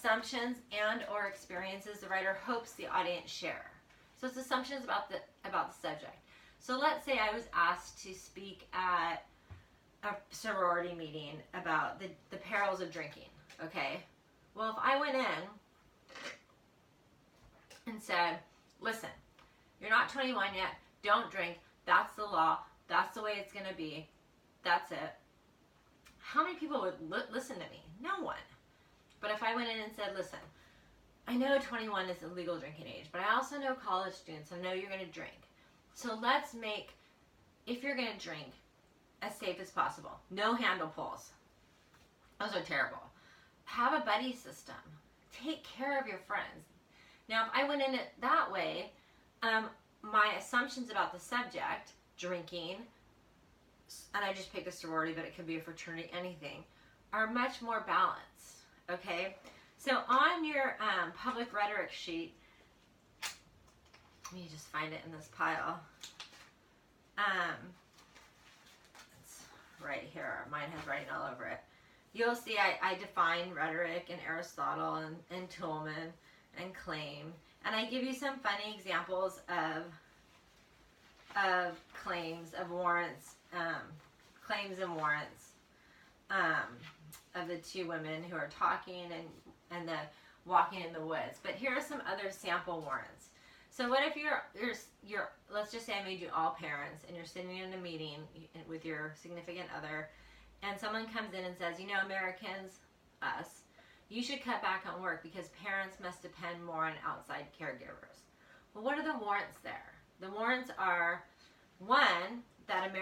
assumptions and or experiences the writer hopes the audience share. So it's assumptions about the subject. So let's say I was asked to speak at a sorority meeting about the perils of drinking, okay? Well, if I went in and said, listen, you're not 21 yet, don't drink, that's the law, that's the way it's going to be, that's it. How many people would listen to me? No one. But if I went in and said, listen, I know 21 is the legal drinking age, but I also know college students, I know you're going to drink. So let's make, if you're going to drink, as safe as possible. No handle pulls. Those are terrible. Have a buddy system. Take care of your friends. Now, if I went in it that way, my assumptions about the subject, drinking, and I just picked a sorority, but it could be a fraternity, anything, are much more balanced, okay? So on your public rhetoric sheet, let me just find it in this pile. It's right here. Mine has writing all over it. You'll see I define rhetoric in Aristotle and Toulmin and claim. And I give you some funny examples of claims, of warrants, claims and warrants of the two women who are talking and the walking in the woods. But here are some other sample warrants. So what if you're let's just say I made you all parents and you're sitting in a meeting with your significant other and someone comes in and says, you know, Americans, us, you should cut back on work because parents must depend more on outside caregivers. Well, what are the warrants there? The warrants are, one, that a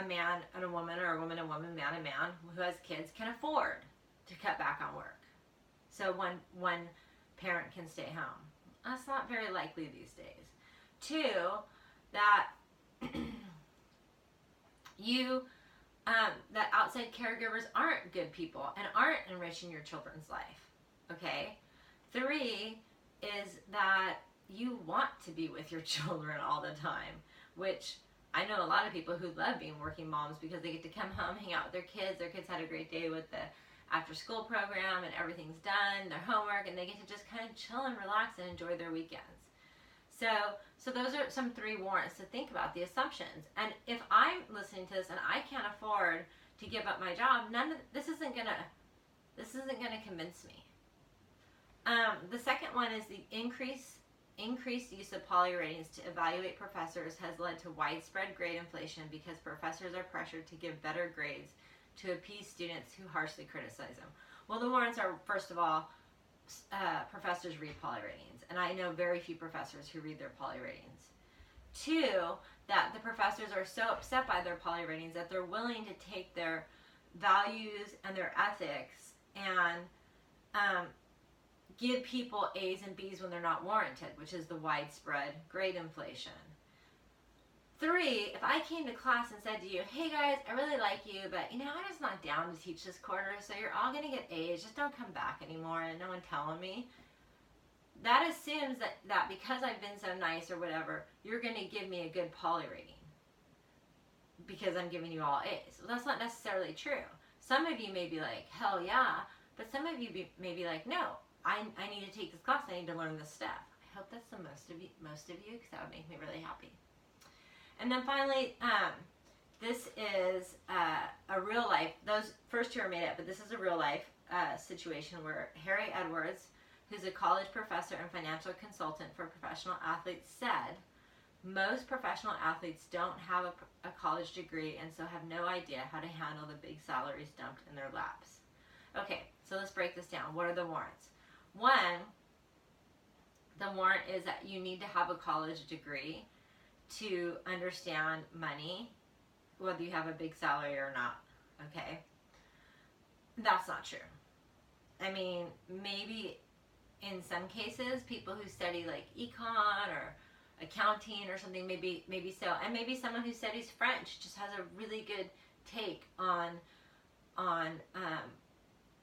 man and a woman, or a woman and woman, man and man, who has kids can afford to cut back on work. So one parent can stay home. That's not very likely these days. Two, that that outside caregivers aren't good people and aren't enriching your children's life, okay? Three is that you want to be with your children all the time, which I know a lot of people who love being working moms because they get to come home, hang out with their kids had a great day with the after school program and everything's done, their homework, and they get to just kind of chill and relax and enjoy their weekends. So those are some three warrants to think about, the assumptions. And if I'm listening to this and I can't afford to give up my job, this isn't gonna convince me. The second one is the increased use of poly ratings to evaluate professors has led to widespread grade inflation because professors are pressured to give better grades to appease students who harshly criticize them. Well, the warrants are, first of all, professors read poly ratings, and I know very few professors who read their poly ratings. Two, that the professors are so upset by their poly ratings that they're willing to take their values and their ethics and give people A's and B's when they're not warranted, which is the widespread grade inflation. Three, if I came to class and said to you, hey guys, I really like you, but I'm just not down to teach this quarter, so you're all going to get A's, just don't come back anymore, and no one telling me. That assumes that because I've been so nice or whatever, you're going to give me a good poly rating because I'm giving you all A's. Well, that's not necessarily true. Some of you may be like, hell yeah, but some of you may be like, no, I need to take this class, I need to learn this stuff. I hope that's the most of you, because that would make me really happy. And then finally, this is a real life, those first two are made up, but this is a real life situation where Harry Edwards, who's a college professor and financial consultant for professional athletes, said, most professional athletes don't have a college degree and so have no idea how to handle the big salaries dumped in their laps. Okay, so let's break this down. What are the warrants? One, the warrant is that you need to have a college degree to understand money, whether you have a big salary or not, okay? That's not true. I mean, maybe in some cases, people who study like econ or accounting or something, maybe so. And maybe someone who studies French just has a really good take on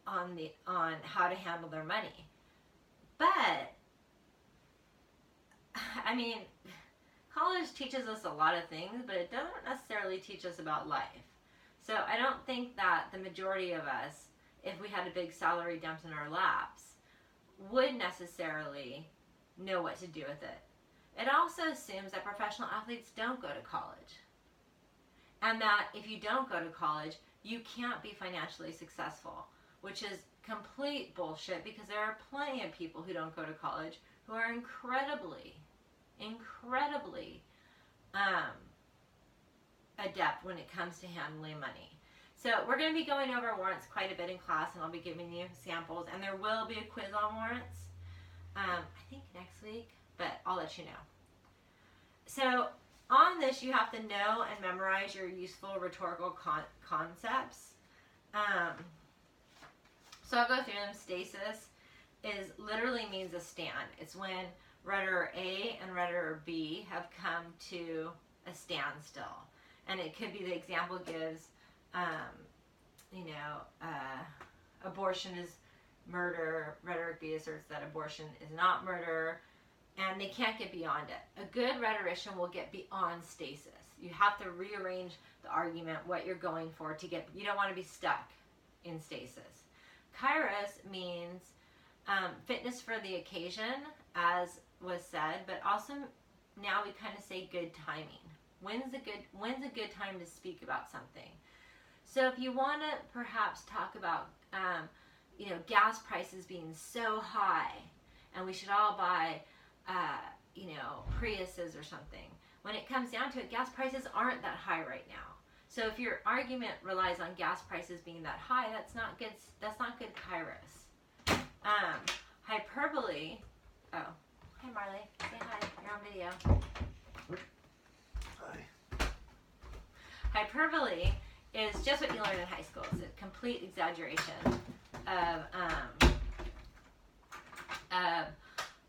how to handle their money. But, I mean, college teaches us a lot of things, but it doesn't necessarily teach us about life. So I don't think that the majority of us, if we had a big salary dumped in our laps, would necessarily know what to do with it. It also assumes that professional athletes don't go to college. And that if you don't go to college, you can't be financially successful, which is complete bullshit, because there are plenty of people who don't go to college who are incredibly adept when it comes to handling money. So we're going to be going over warrants quite a bit in class, and I'll be giving you samples, and there will be a quiz on warrants, I think next week, but I'll let you know. So on this, you have to know and memorize your useful rhetorical concepts. So I'll go through them. Stasis literally means a stand. It's when rudder A and rudder B have come to a standstill. And it could be, the example gives, abortion is murder. Rhetoric B asserts that abortion is not murder. And they can't get beyond it. A good rhetorician will get beyond stasis. You have to rearrange the argument, what you're going for, you don't want to be stuck in stasis. Kairos means fitness for the occasion, as was said, but also now we kind of say good timing. When's a good time to speak about something? So if you want to perhaps talk about gas prices being so high, and we should all buy Priuses or something. When it comes down to it, gas prices aren't that high right now. So if your argument relies on gas prices being that high, that's not good kairos. Hyperbole. Oh, hi Marley. Say hi. You're on video. Hi. Hyperbole is just what you learned in high school. It's a complete exaggeration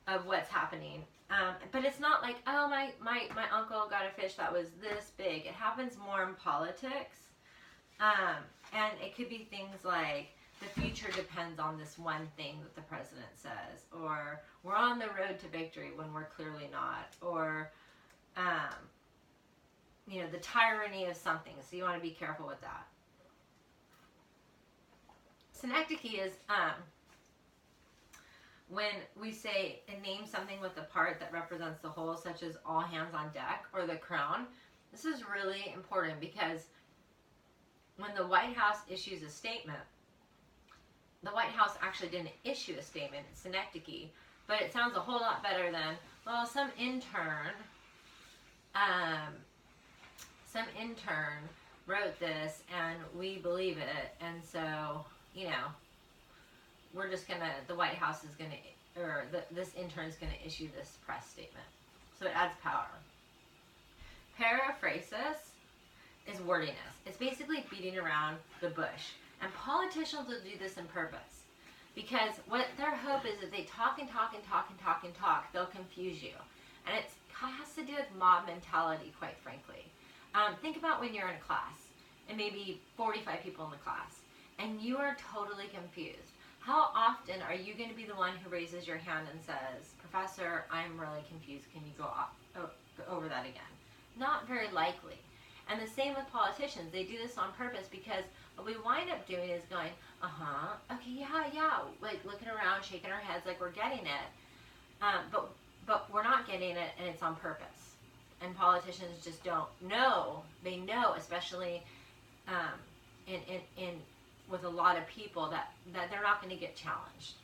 of what's happening. But it's not like, oh, my uncle got a fish that was this big. It happens more in politics. And it could be things like, the future depends on this one thing that the president says, or we're on the road to victory when we're clearly not, or, the tyranny of something. So you want to be careful with that. Synecdoche is, when we say and name something with a part that represents the whole, such as all hands on deck or the crown. This is really important, because when the White House issues a statement, the White House actually didn't issue a statement, it's Synecdoche, but it sounds a whole lot better than, well, some intern wrote this and we believe it, and so, we're just the White House is this intern is gonna issue this press statement. So it adds power. Periphrasis is wordiness. It's basically beating around the bush. And politicians will do this on purpose, because what their hope is that they talk and talk and talk and talk and talk, they'll confuse you. And it has to do with mob mentality, quite frankly. Think about when you're in a class, and maybe 45 people in the class, and you are totally confused. How often are you going to be the one who raises your hand and says, Professor, I'm really confused, can you go over that again? Not very likely. And the same with politicians. They do this on purpose, because what we wind up doing is going, okay, yeah, like looking around, shaking our heads like we're getting it. But we're not getting it, and it's on purpose. And politicians just don't know. They know, especially with a lot of people, that they're not going to get challenged.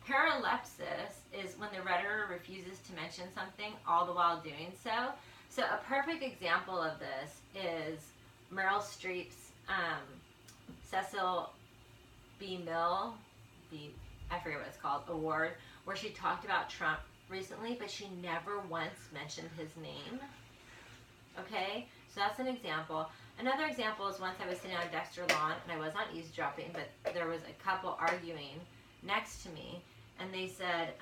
Paralepsis is when the rhetoric refuses to mention something, all the while doing so. So a perfect example of this is Meryl Streep's Cecil B. Mill, I forget what it's called, award, where she talked about Trump recently, but she never once mentioned his name. Okay, so that's an example. Another example is once I was sitting on Dexter Lawn, and I was not eavesdropping, but there was a couple arguing next to me, and they said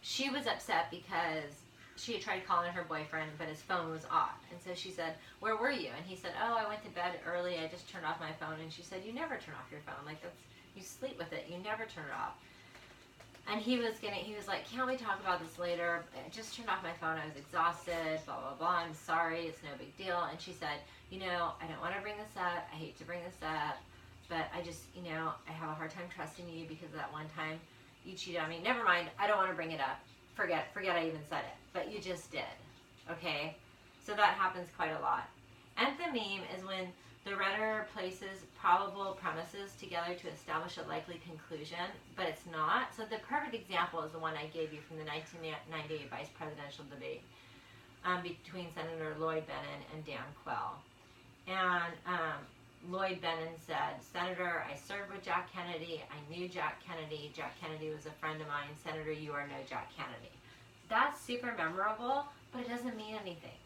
she was upset because she had tried calling her boyfriend, but his phone was off. And so she said, where were you? And he said, oh, I went to bed early, I just turned off my phone. And she said, you never turn off your phone. Like, you sleep with it, you never turn it off. And he was like, can't we talk about this later? I just turned off my phone, I was exhausted, blah, blah, blah, I'm sorry, it's no big deal. And she said, I don't want to bring this up, I hate to bring this up, but I just, I have a hard time trusting you because that one time you cheated on me. Never mind, I don't want to bring it up. Forget I even said it, but you just did, okay? So that happens quite a lot. Enthymeme is when the rhetor places probable premises together to establish a likely conclusion, but it's not. So the perfect example is the one I gave you from the 1998 vice presidential debate between Senator Lloyd Bennett and Dan Quayle. And Lloyd Bennett said, Senator, I served with Jack Kennedy. I knew Jack Kennedy. Jack Kennedy was a friend of mine. Senator, you are no Jack Kennedy. That's super memorable, but it doesn't mean anything.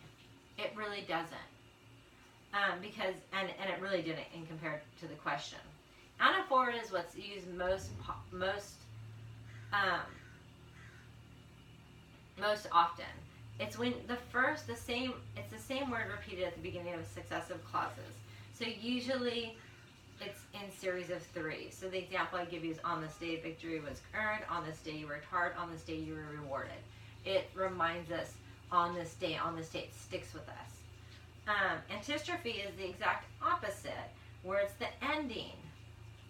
It really doesn't. Because it really didn't in compared to the question. Anaphora is what's used most often. It's when it's the same word repeated at the beginning of successive clauses. So usually it's in series of 3. So the example I give you is on this day victory was earned, on this day you worked hard, on this day you were rewarded. It reminds us on this day, it sticks with us. Antistrophe is the exact opposite, where it's the ending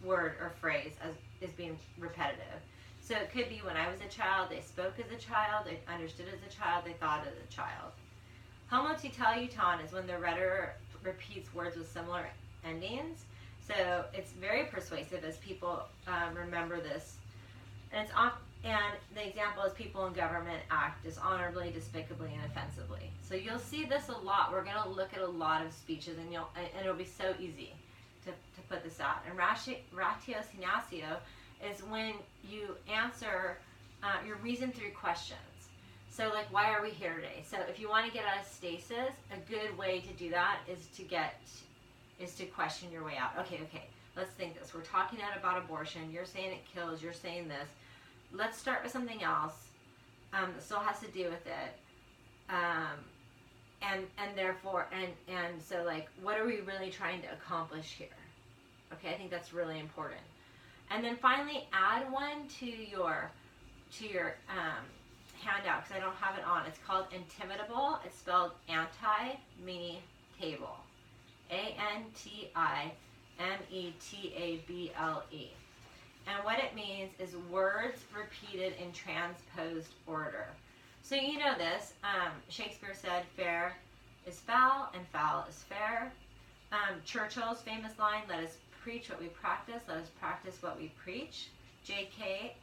word or phrase is being repetitive. So it could be when I was a child, they spoke as a child, they understood as a child, they thought as a child. Homotitaliuton is when the rhetor repeats words with similar endings. So it's very persuasive as people remember this. And the example is people in government act dishonorably, despicably, and offensively. So you'll see this a lot. We're going to look at a lot of speeches, and it'll be so easy to put this out. And ratiocinatio is when you answer your reason through questions. So like, why are we here today? So if you want to get out of stasis, a good way to do that is to question your way out. Okay, let's think this. We're talking about abortion. You're saying it kills. You're saying this. Let's start with something else that still has to do with it. So like, what are we really trying to accomplish here? Okay, I think that's really important. And then finally, add one to your handout, because I don't have it on. It's called Intimitable. It's spelled anti, meaning table. ANTIMETABLE. And what it means is words repeated in transposed order. So you know this. Shakespeare said fair is foul and foul is fair. Churchill's famous line, let us preach what we practice, let us practice what we preach. JFK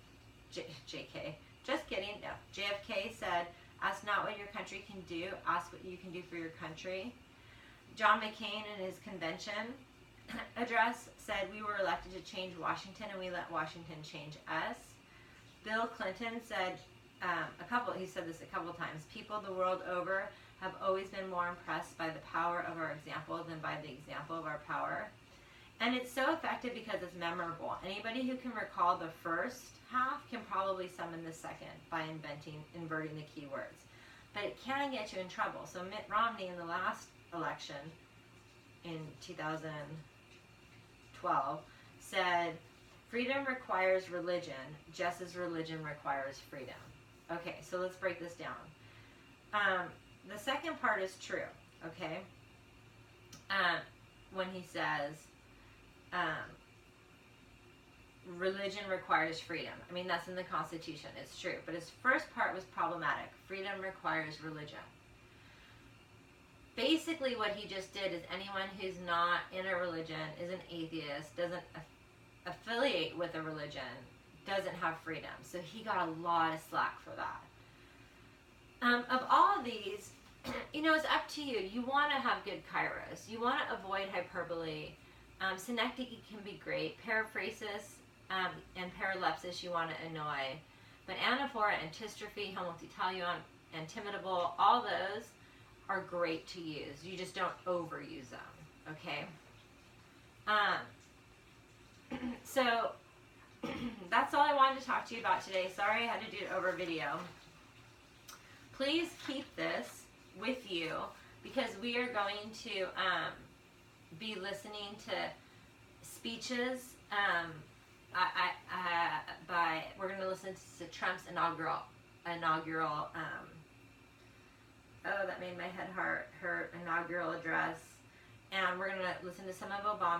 said, ask not what your country can do, ask what you can do for your country. John McCain in his convention address said, we were elected to change Washington and we let Washington change us. Bill Clinton said, he said this a couple times, people the world over have always been more impressed by the power of our example than by the example of our power. And it's so effective because it's memorable. Anybody who can recall the first half can probably summon the second by inverting the keywords. But it can get you in trouble. So Mitt Romney in the last election in 2012 said, freedom requires religion just as religion requires freedom. Okay, so let's break this down. The second part is true, okay? When he says, religion requires freedom. I mean, that's in the Constitution. It's true. But his first part was problematic. Freedom requires religion. Basically, what he just did is anyone who's not in a religion, is an atheist, doesn't affiliate with a religion, doesn't have freedom. So he got a lot of slack for that. Of all of these, it's up to you. You want to have good kairos. You want to avoid hyperbole. Synecdoche can be great. Periphrasis and paralepsis you want to annoy. But anaphora, antistrophe, homotitalion, intimitable, all those are great to use. You just don't overuse them, okay? So that's all I wanted to talk to you about today. Sorry I had to do it over video. Please keep this with you because we are going to be listening to speeches we're going to listen to Trump's inaugural that made my head hurt, inaugural address, and we're going to listen to some of Obama.